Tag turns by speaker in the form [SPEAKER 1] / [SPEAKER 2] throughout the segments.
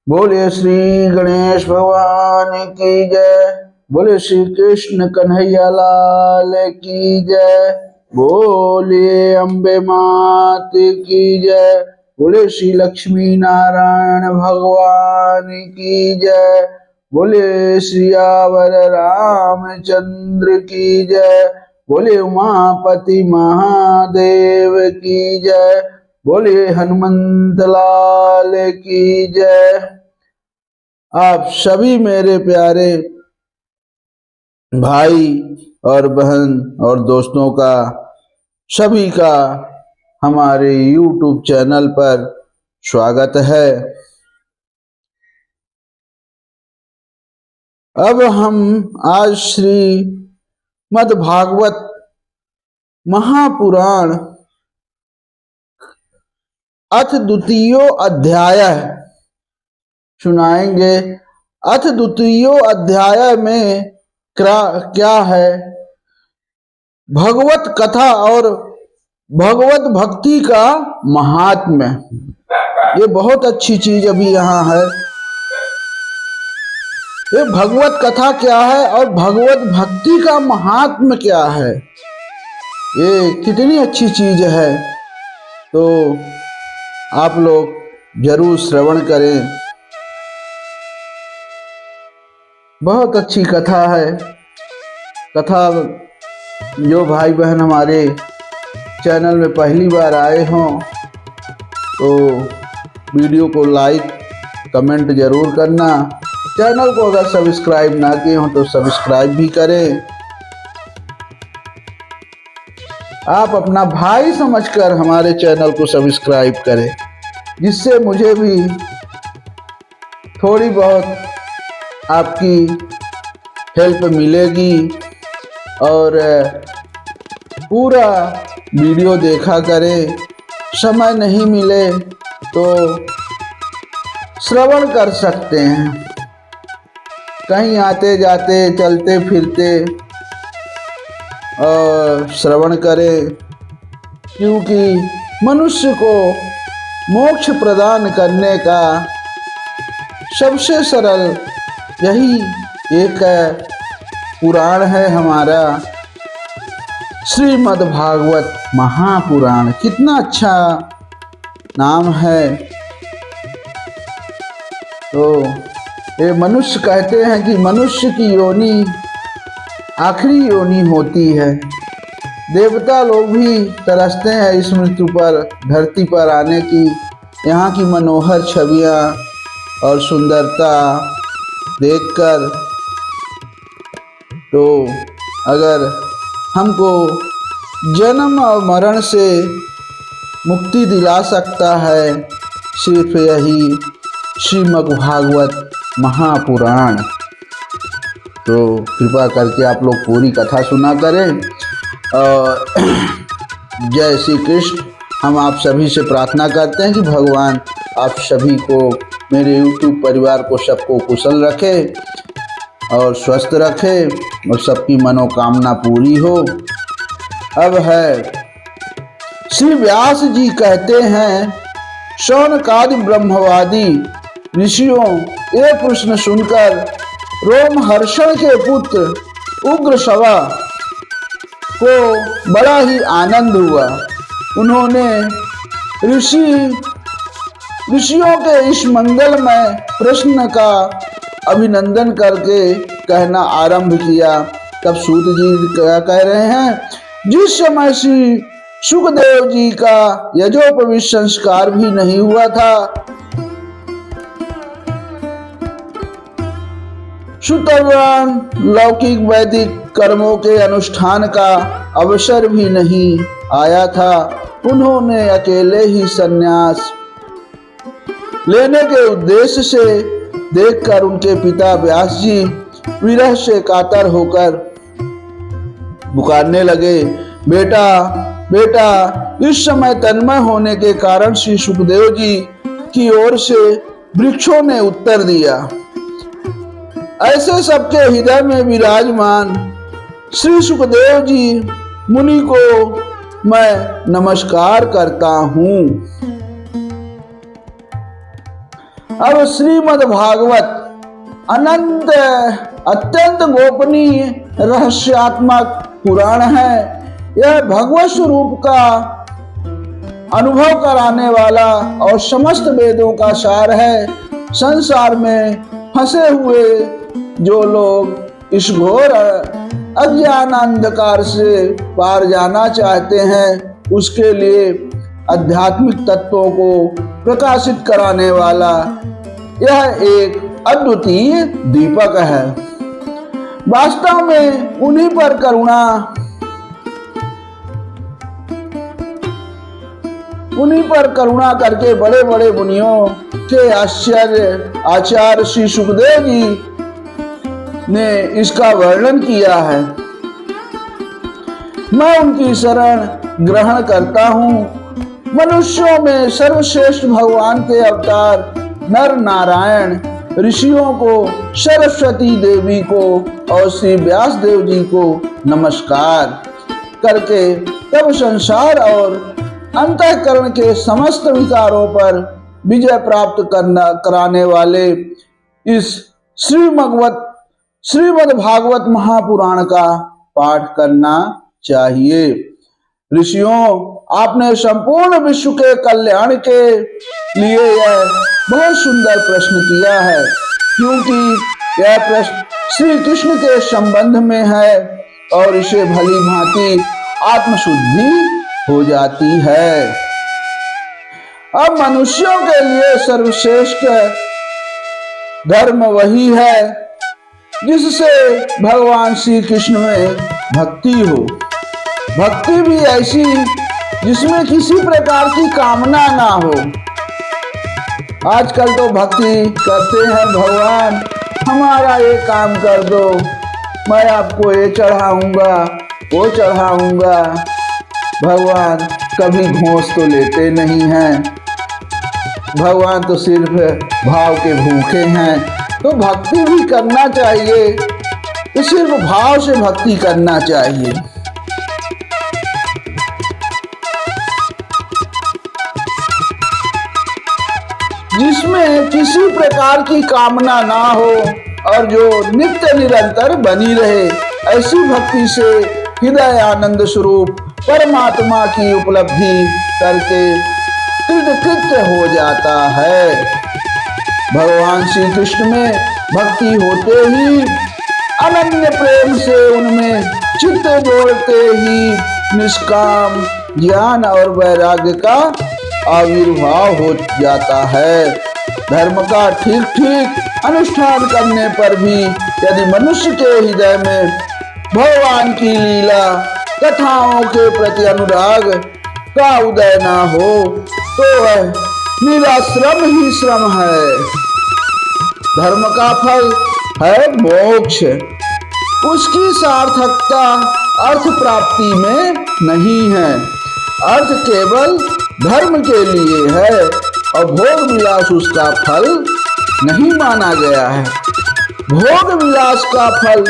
[SPEAKER 1] बोले श्री गणेश भगवान की जय। बोले श्री कृष्ण कन्हैया लाल की जय। बोले अम्बे मात की जय। बोले श्री लक्ष्मी नारायण भगवान की जय। बोले श्रीयावर रामचंद्र की जय। बोले उमापति महादेव की जय। बोले हनुमंत लाल की जय। आप सभी मेरे प्यारे भाई और बहन और दोस्तों का सभी का हमारे YouTube चैनल पर स्वागत है। अब हम आज श्रीमद् भागवत महापुराण अथ द्वितीयो अध्याय सुनाएंगे। अथ द्वितीयो अध्याय में क्या है? भगवत कथा और भगवत भक्ति का महात्म्य। ये बहुत अच्छी चीज अभी यहाँ है। ये भगवत कथा क्या है और भगवत भक्ति का महात्म्य क्या है, ये कितनी अच्छी चीज है। तो आप लोग जरूर श्रवण करें। बहुत अच्छी कथा है। कथा जो भाई बहन हमारे चैनल में पहली बार आए हों तो वीडियो को लाइक कमेंट जरूर करना। चैनल को अगर सब्सक्राइब ना किए हों तो सब्सक्राइब भी करें। आप अपना भाई समझकर हमारे चैनल को सब्सक्राइब करें, जिससे मुझे भी थोड़ी बहुत आपकी हेल्प मिलेगी। और पूरा वीडियो देखा करें। समय नहीं मिले तो श्रवण कर सकते हैं, कहीं आते जाते चलते फिरते और श्रवण करें, क्योंकि मनुष्य को मोक्ष प्रदान करने का सबसे सरल यही एक पुराण है हमारा श्रीमद् भागवत महापुराण। कितना अच्छा नाम है। तो ये मनुष्य कहते हैं कि मनुष्य की योनि आखिरी योनि होती है। देवता लोग भी तरसते हैं इस मृत्यु पर, धरती पर आने की। यहाँ की मनोहर छवियाँ और सुंदरता देखकर। तो अगर हमको जन्म और मरण से मुक्ति दिला सकता है सिर्फ यही श्रीमद् भागवत महापुराण। तो कृपा करके आप लोग पूरी कथा सुना करें। और जय श्री कृष्ण। हम आप सभी से प्रार्थना करते हैं कि भगवान आप सभी को, मेरे YouTube परिवार को, सबको कुशल रखे और स्वस्थ रखे और सबकी मनोकामना पूरी हो। अब है श्री व्यास जी कहते हैं, शौनकादि ब्रह्मवादी ऋषियों ये प्रश्न सुनकर रोमहर्षण के पुत्र उग्रश्रवा को बड़ा ही आनंद हुआ। उन्होंने ऋषियों के इस मंगलमय प्रश्न का अभिनंदन करके कहना आरंभ किया। तब सूत जी क्या कह रहे हैं, जिस समय श्री सुखदेव जी का यजोपवीत संस्कार भी नहीं हुआ था, सुतरां लौकिक वैदिक कर्मों के अनुष्ठान का अवसर भी नहीं आया था, उन्होंने अकेले ही संन्यास लेने के उद्देश्य से देखकर उनके पिता व्यास जी विरह से कातर होकर पुकारने लगे, बेटा बेटा। इस समय तन्मय होने के कारण श्री सुखदेव जी की ओर से वृक्षों ने उत्तर दिया। ऐसे सबके हृदय में विराजमान श्री सुखदेव जी मुनि को मैं नमस्कार करता हूँ। अब श्रीमद् भागवत अनंत अत्यंत गोपनीय रहस्यात्मक पुराण है। यह भगवत स्वरूप का अनुभव कराने वाला और समस्त वेदों का सार है। संसार में फंसे हुए जो लोग इस घोर अज्ञान अंधकार से पार जाना चाहते हैं, उसके लिए आध्यात्मिक तत्वों को प्रकाशित कराने वाला यह एक अद्वितीय दीपक है। वास्तव में उन्हीं पर करुणा करके बड़े बड़े मुनियों के आचार्य श्री सुखदेव जी ने इसका वर्णन किया है। मैं उनकी शरण ग्रहण करता हूँ। मनुष्यों में सर्वश्रेष्ठ भगवान के अवतार नर नारायण ऋषियों को, सरस्वती देवी को और श्री व्यास देव जी को नमस्कार करके तब संसार और अंतःकरण के समस्त विकारों पर विजय प्राप्त कराने वाले इस श्रीमद् भागवत महापुराण का पाठ करना चाहिए। ऋषियों, आपने संपूर्ण विश्व के कल्याण के लिए यह बहुत सुंदर प्रश्न किया है, क्योंकि यह प्रश्न श्री कृष्ण के संबंध में है और इसे भली भांति आत्मशुद्धि हो जाती है। अब मनुष्यों के लिए सर्वश्रेष्ठ धर्म वही है जिससे भगवान श्री कृष्ण में भक्ति हो। भक्ति भी ऐसी जिसमें किसी प्रकार की कामना ना हो। आजकल तो भक्ति करते हैं, भगवान हमारा ये काम कर दो, मैं आपको ये चढ़ाऊंगा वो चढ़ाऊंगा। भगवान कभी घोंस तो लेते नहीं हैं। भगवान तो सिर्फ भाव के भूखे हैं। तो भक्ति भी करना चाहिए, तो सिर्फ भाव से भक्ति करना चाहिए। जिसमें किसी प्रकार की कामना ना हो और जो नित्य निरंतर बनी रहे, ऐसी भक्ति से हृदय आनंद स्वरूप परमात्मा की उपलब्धि करके कृतकृत्य हो जाता है। भगवान श्री कृष्ण में भक्ति होते ही अनन्य प्रेम से उनमें चित्त जोड़ते ही निष्काम ज्ञान और वैराग्य का आविर्भाव हो जाता है। धर्म का ठीक ठीक अनुष्ठान करने पर भी यदि मनुष्य के हृदय में भगवान की लीला कथाओं के प्रति अनुराग का उदय ना हो तो वह निराश्रम ही श्रम है। धर्म का फल है मोक्ष। उसकी सार्थकता अर्थ प्राप्ति में नहीं है। अर्थ केवल धर्म के लिए है और भोग विलास उसका फल नहीं माना गया है। भोग विलास का फल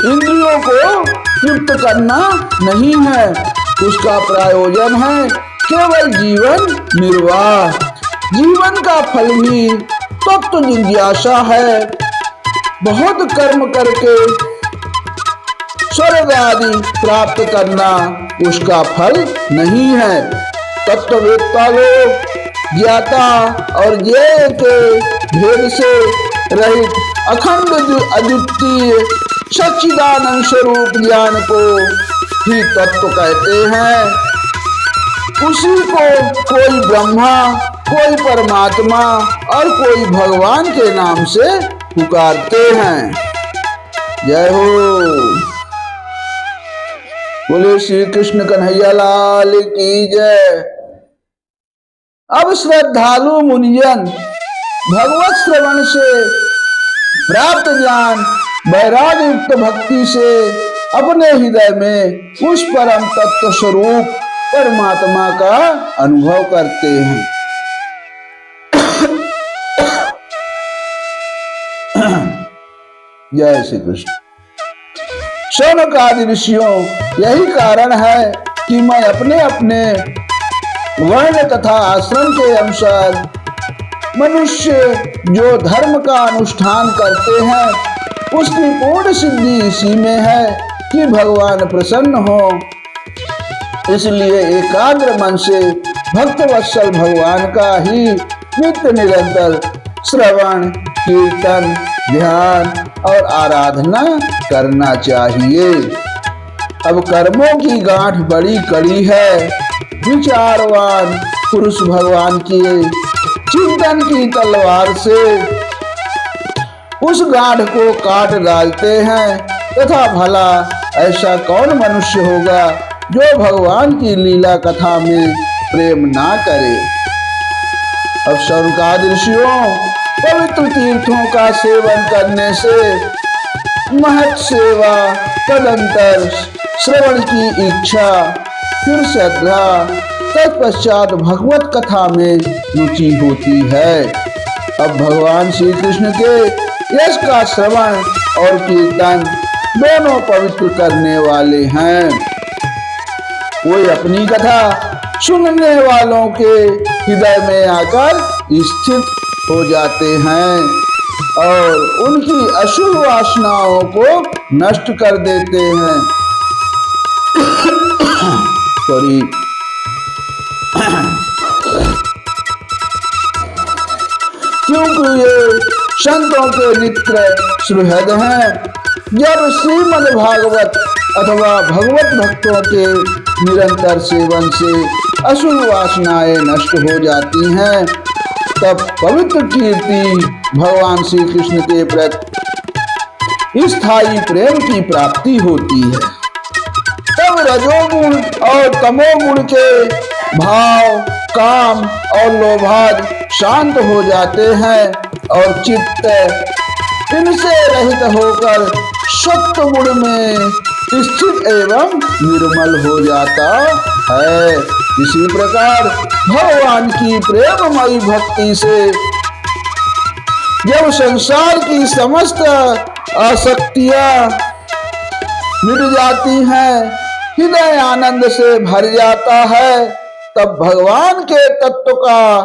[SPEAKER 1] इंद्रियों को तृप्त करना नहीं है, उसका प्रयोजन है केवल जीवन निर्वाह। जीवन का फल भी तत्व जिज्ञासा है। बहुत कर्म करके स्वर्ग आदि प्राप्त करना उसका फल नहीं है। तत्ववेत्ता लोग ज्ञाता और ज्ञेय के भेद से रहित अखंड अद्वितीय सच्चिदानंद स्वरूप ज्ञान को ही तत्व कहते हैं। उसी को कोई ब्रह्मा, कोई परमात्मा और कोई भगवान के नाम से पुकारते हैं। जय हो। बोले श्री कृष्ण कन्हैया लाल की जय। अब श्रद्धालु मुनिजन भगवत श्रवण से प्राप्त ज्ञान वैराग्य युक्त भक्ति से अपने हृदय में उस परम तत्व स्वरूप परमात्मा का अनुभव करते हैं। जय श्री कृष्ण। शौनक आदि ऋषियों, यही कारण है कि मैं अपने अपने वर्ण तथा आश्रम के अनुसार मनुष्य जो धर्म का अनुष्ठान करते हैं उसकी पूर्ण सिद्धि इसी में है कि भगवान प्रसन्न हो। इसलिए एकाग्र मन से भक्त वत्सल भगवान का ही नित्य निरंतर श्रवण, कीर्तन, ध्यान और आराधना करना चाहिए। अब कर्मों की गांठ बड़ी कड़ी है। विचारवान पुरुष भगवान की चिंतन की तलवार से उस गांठ को काट डालते हैं, तथा भला ऐसा कौन मनुष्य होगा जो भगवान की लीला कथा में प्रेम ना करे। अब शौनकादि ऋषियों पवित्र तीर्थों का सेवन करने से महत सेवा, तदंतर श्रवण की इच्छा, फिर श्रद्धा, तत्पश्चात भगवत कथा में रुचि होती है। अब भगवान श्री कृष्ण के यश का श्रवण और कीर्तन दोनों पवित्र करने वाले हैं। कोई अपनी कथा सुनने वालों के हृदय में आकर स्थित हो जाते हैं और उनकी अशुभ वासनाओं को नष्ट कर देते हैं। सॉरी। क्योंकि ये संतों के मित्र सुहृद हैं। जब श्रीमद् भागवत अथवा भगवत भक्तों के निरंतर सेवन से अशुभ वासनाएं नष्ट हो जाती हैं, तब पवित्र कीर्ति भगवान श्री कृष्ण के प्रति स्थायी प्रेम की प्राप्ति होती है। तब रजोगुण और तमोगुण के भाव, काम और लोभाद शांत हो जाते हैं और चित्त इनसे रहित होकर सत्व गुण में स्थित एवं निर्मल हो जाता है। इसी प्रकार भगवान की प्रेममयी भक्ति से जब संसार की समस्त आसक्तियां मिट जाती हैं, हृदय आनंद से भर जाता है, तब भगवान के तत्व का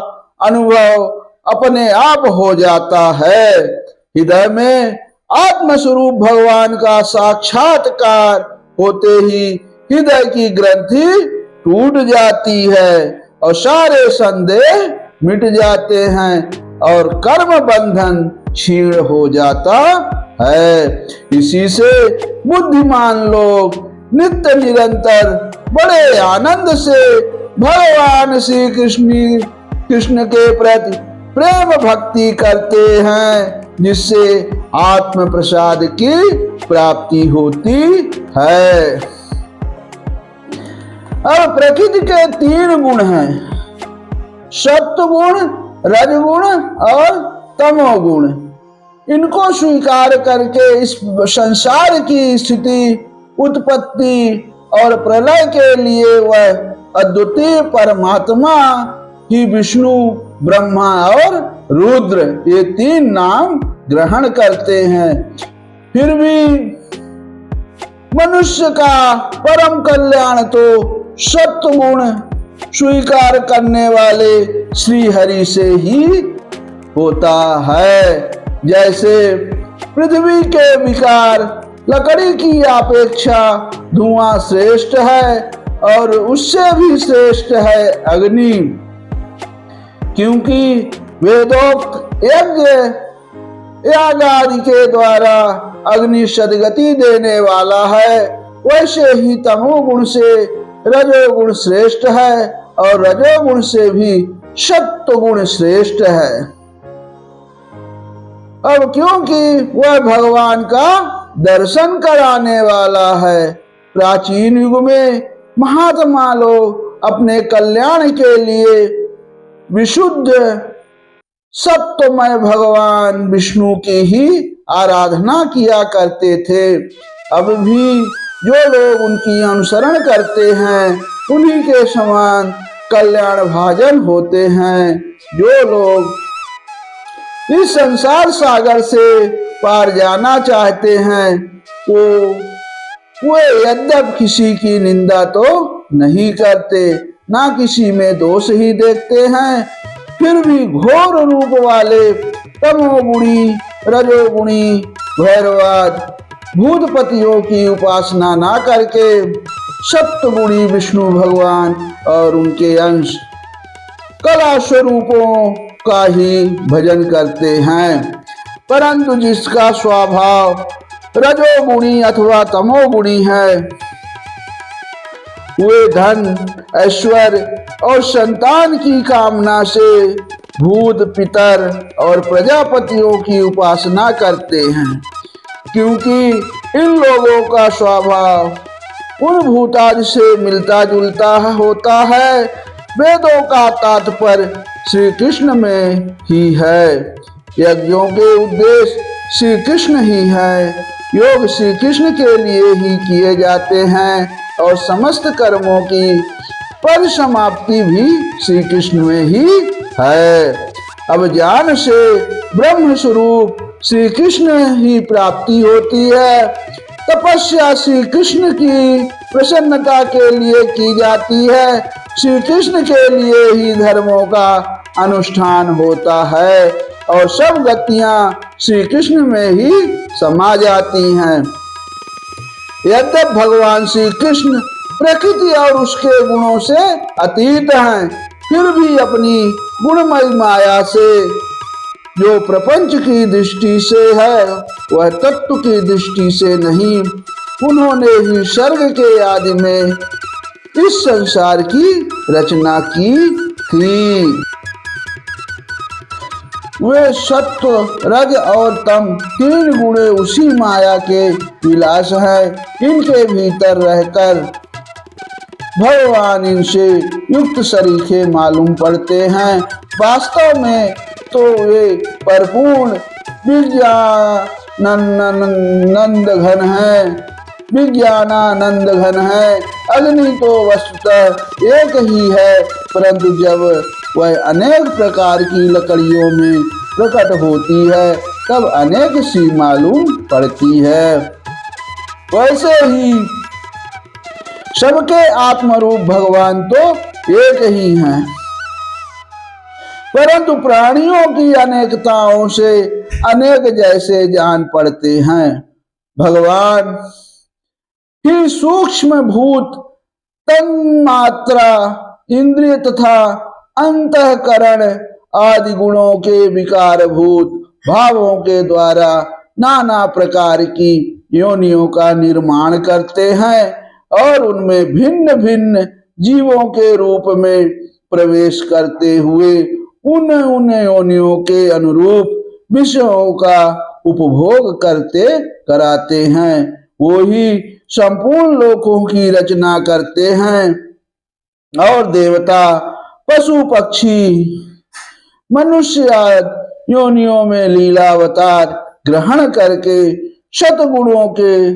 [SPEAKER 1] अनुभव अपने आप हो जाता है। हृदय में आत्मस्वरूप भगवान का साक्षात्कार होते ही हृदय की ग्रंथि टूट जाती है और सारे संदेह मिट जाते हैं और कर्म बंधन क्षीण हो जाता है। इसी से बुद्धिमान लोग नित्य निरंतर बड़े आनंद से भगवान श्री कृष्ण के प्रति प्रेम भक्ति करते हैं, जिससे आत्म प्रसाद की प्राप्ति होती है। अब प्रकृति के 3 गुण हैं, सत्व गुण, रजगुण और तमोगुण। इनको स्वीकार करके इस संसार की स्थिति, उत्पत्ति और प्रलय के लिए वह अद्वितीय परमात्मा ही विष्णु, ब्रह्मा और रुद्र ये 3 नाम ग्रहण करते हैं। फिर भी मनुष्य का परम कल्याण तो सत्व गुण स्वीकार करने वाले श्री हरि से ही होता है। जैसे पृथ्वी के विकार लकड़ी की अपेक्षा धुआं श्रेष्ठ है और उससे भी श्रेष्ठ है अग्नि, क्योंकि वेदोक्त यज्ञ याग आदि के द्वारा अग्नि सद्गति देने वाला है। वैसे ही तमोगुण से रजोगुण श्रेष्ठ है और रजोगुण से भी सत्वगुण श्रेष्ठ है। अब क्योंकि वह भगवान का दर्शन कराने वाला है, प्राचीन युग में महात्मा लोग अपने कल्याण के लिए विशुद्ध सत्वमय भगवान विष्णु की ही आराधना किया करते थे। अब भी जो लोग उनकी अनुसरण करते हैं उन्हीं के समान कल्याण भाजन होते हैं। जो लोग इस संसार सागर से पार जाना चाहते हैं वो यद्यप किसी की निंदा तो नहीं करते, ना किसी में दोष ही देखते हैं, फिर भी घोर रूप वाले तमोगुणी, रजोगुणी, भैरवाद, भूतपतियों की उपासना ना करके सप्तगुणी विष्णु भगवान और उनके अंश कला स्वरूपों का ही भजन करते हैं। परंतु जिसका स्वभाव रजोगुणी अथवा तमोगुणी है, वे धन, ऐश्वर्य और संतान की कामना से भूत, पितर और प्रजापतियों की उपासना करते हैं, क्योंकि इन लोगों का स्वभाव उन भूतादि से मिलता जुलता होता है। वेदों का तात्पर्य श्री कृष्ण में ही है। यज्ञों के उद्देश्य श्री कृष्ण ही है। योग श्री कृष्ण के लिए ही किए जाते हैं और समस्त कर्मों की परिसमाप्ति भी श्री कृष्ण में ही है। अब ज्ञान से ब्रह्म स्वरूप श्री कृष्ण ही प्राप्ति होती है। तपस्या श्री कृष्ण की प्रसन्नता के लिए की जाती है। श्री कृष्ण के लिए ही धर्मों का अनुष्ठान होता है और सब गतियां श्री कृष्ण में ही समा जाती हैं। यद्यपि भगवान श्री कृष्ण प्रकृति और उसके गुणों से अतीत हैं, फिर भी अपनी गुणमयी माया से जो प्रपंच की दृष्टि से है, वह तत्व की दृष्टि से नहीं। उन्होंने ही स्वर्ग के आदि में इस संसार की रचना की थी। वे सत्व, रज और तम तीन गुणे उसी माया के विलास हैं। इनके भीतर रहकर भगवान इनसे युक्त सरीखे मालूम पड़ते हैं। वास्तव में तो वे परिपूर्ण विज्ञानानंद घन है। अग्नि तो वस्तुतः एक ही है, परंतु जब वह अनेक प्रकार की लकड़ियों में प्रकट होती है, तब अनेक सी मालूम पड़ती है। वैसे ही सबके आत्मरूप भगवान तो एक ही हैं, परंतु प्राणियों की अनेकताओं से अनेक जैसे जान पड़ते हैं। भगवान ही सूक्ष्म भूत, तन्मात्रा, इंद्रिय तथा अंतःकरण आदि गुणों के विकार भूत भावों के द्वारा नाना प्रकार की योनियों का निर्माण करते हैं और उनमें भिन्न भिन्न जीवों के रूप में प्रवेश करते हुए उन योनियों के अनुरूप विषयों का उपभोग करते कराते हैं। वो ही संपूर्ण लोकों की रचना करते हैं और देवता, पशु, पक्षी, मनुष्य आदि योनियों में लीलावतार ग्रहण करके सतगुणों के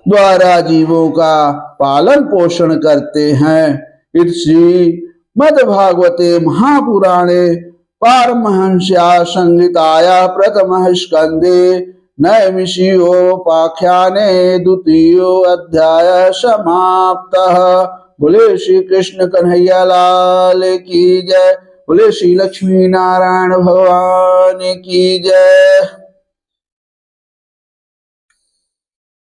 [SPEAKER 1] द्वारा जीवों का पालन पोषण करते हैं। श्री मद्भागवते महापुराणे पारमहंस्या संहिताया प्रथम स्कंदे नैमिषीयोपाख्याने द्वितीयो अध्याय समाप्तः। बोले श्री कृष्ण कन्हैया लाल की जय। बोले श्री लक्ष्मी नारायण भगवान की जय।